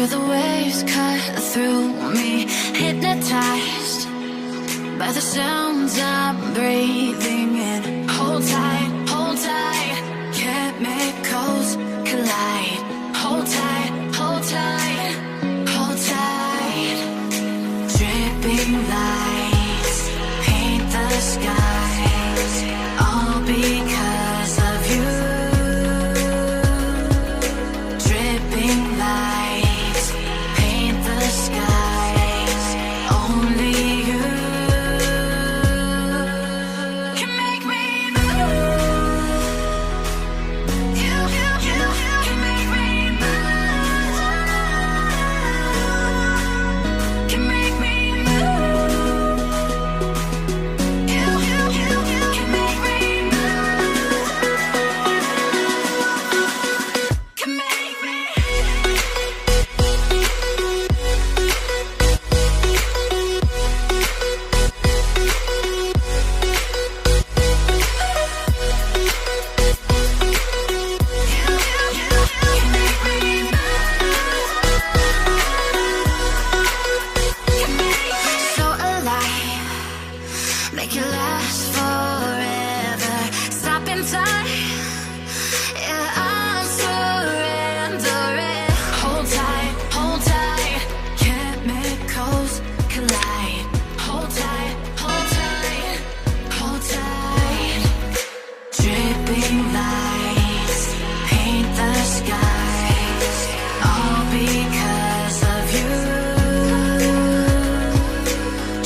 Feel the waves cut through me, hypnotized by the sounds I'm breathing in. Hold tight, chemicals collide. Hold tight, hold tight, hold tight. Dripping lights paint the skies, all because of you. Dripping lights paint the skies, only you can make me move. You can make me move. Can make me move. You can make me move. Can make me. So alive, make it last forever. Stop in time, yeah, I'm surrendering. Hold tight, chemicals collide. Hold tight, hold tight, hold tight. Dripping lights paint the skies, all because of you.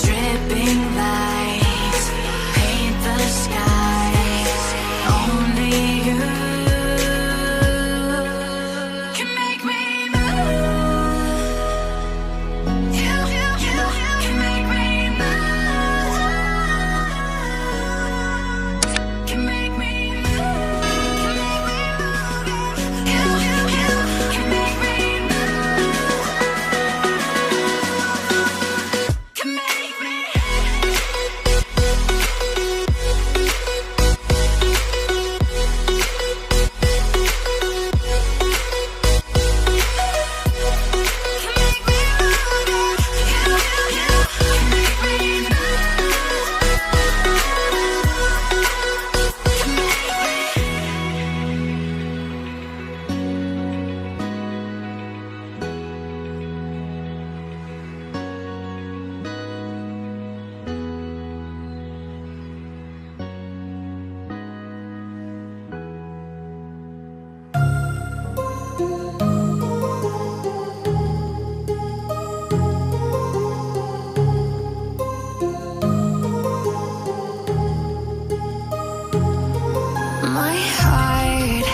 Dripping lights paint the skies, only you can make me move. You can make me move. Can make me move. You can make me move. Can make me. My heart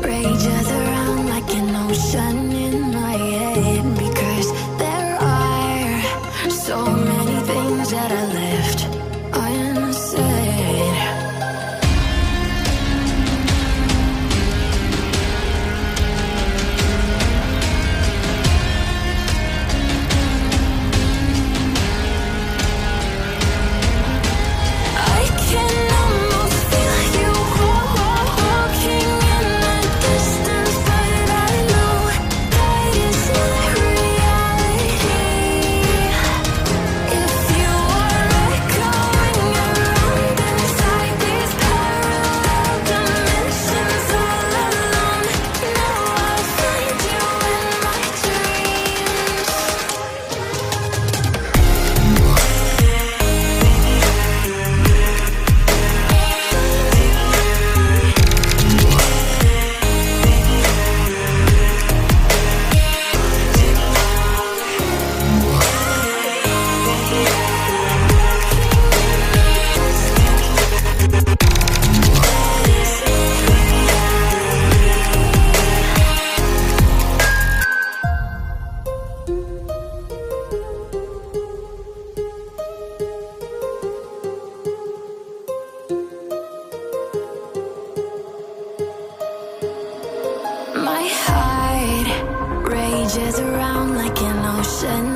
rages around like an ocean in my head, because there are so many things that I left unsaid. I can almost feel you walking in the distance, but I know that it's not reality. If you are echoing around inside these parallel dimensions all alone, know I'll find you in my dreams. My heart rages around like an ocean